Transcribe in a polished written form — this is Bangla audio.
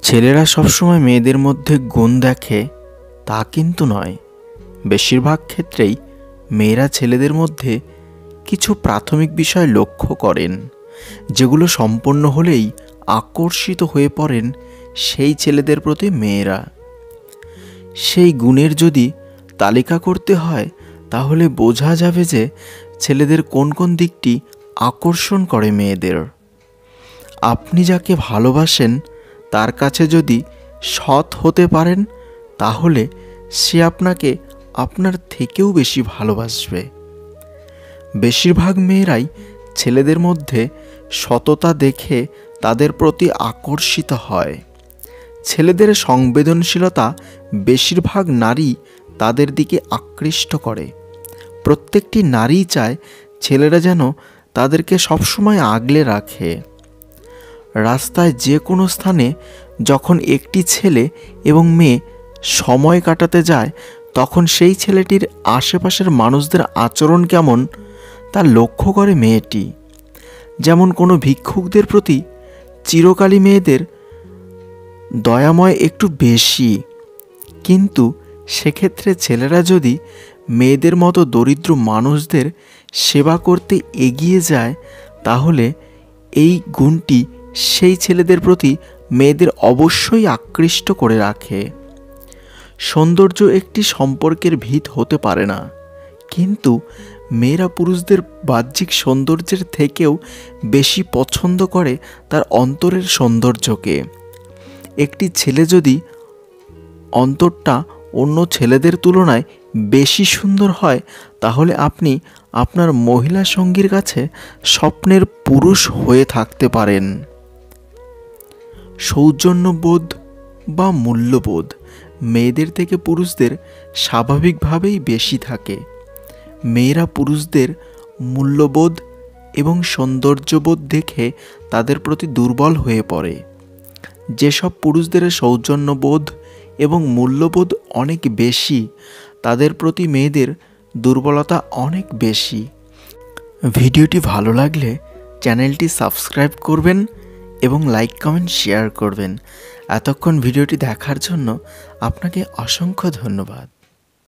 ছেলেরা সবসময় মেয়েদের মধ্যে গুণ দেখে তা কিন্তু নয়। বেশিরভাগ ক্ষেত্রেই মেয়েরা ছেলেদের মধ্যে কিছু প্রাথমিক বিষয় লক্ষ্য করেন, যেগুলো সম্পন্ন হলেই আকর্ষিত হয়ে পড়েন সেই ছেলেদের প্রতি মেয়েরা। সেই গুণের যদি তালিকা করতে হয় তাহলে বোঝা যাবে যে ছেলেদের কোন কোন দিকটি আকর্ষণ করে মেয়েদের। আপনি যাকে ভালোবাসেন তার কাছে যদি সৎ হতে পারেন তাহলে সে আপনাকে আপনার থেকেও বেশি ভালোবাসবে। বেশিরভাগ মেয়েরাই ছেলেদের মধ্যে সততা দেখে তাদের প্রতি আকর্ষিত হয়। ছেলেদের সংবেদনশীলতা বেশিরভাগ নারী তাদের দিকে আকৃষ্ট করে। প্রত্যেকটি নারীই চায় ছেলেরা যেন তাদেরকে সবসময় আগলে রাখে। রাস্তায় যে কোনো স্থানে যখন একটি ছেলে এবং মেয়ে সময় কাটাতে যায় তখন সেই ছেলেটির আশেপাশের মানুষদের আচরণ কেমন তা লক্ষ্য করে মেয়েটি। যেমন কোনো ভিক্ষুকদের প্রতি চিরকালই মেয়েদের দয়াময় একটু বেশি, কিন্তু সেক্ষেত্রে ছেলেরা যদি মেয়েদের মতো দরিদ্র মানুষদের সেবা করতে এগিয়ে যায় তাহলে এই গুণটি সেই ছেলেদের প্রতি মেয়েদের অবশ্যই আকৃষ্ট করে রাখে। সৌন্দর্য একটি সম্পর্কের ভিত হতে পারে না, কিন্তু মেয়েরা পুরুষদের বাহ্যিক সৌন্দর্যের থেকেও বেশি পছন্দ করে তার অন্তরের সৌন্দর্যকে। একটি ছেলে যদি অন্তরটা অন্য ছেলেদের তুলনায় বেশি সুন্দর হয় তাহলে আপনি আপনার মহিলা সঙ্গীর কাছে স্বপ্নের পুরুষ হয়ে থাকতে পারেন। সৌজন্যবোধ বা মূল্যবোধ মেয়েদের থেকে পুরুষদের স্বাভাবিকভাবেই বেশি থাকে। মেয়েরা পুরুষদের মূল্যবোধ এবং সৌন্দর্যবোধ দেখে তাদের প্রতি দুর্বল হয়ে পড়ে। যেসব পুরুষদের সৌজন্যবোধ এবং মূল্যবোধ অনেক বেশি তাদের প্রতি মেয়েদের দুর্বলতা অনেক বেশি। ভিডিওটি ভালো লাগলে চ্যানেলটি সাবস্ক্রাইব করবেন এবং লাইক কমেন্ট শেয়ার করবেন। এতক্ষণ ভিডিওটি দেখার জন্য আপনাকে অসংখ্য ধন্যবাদ।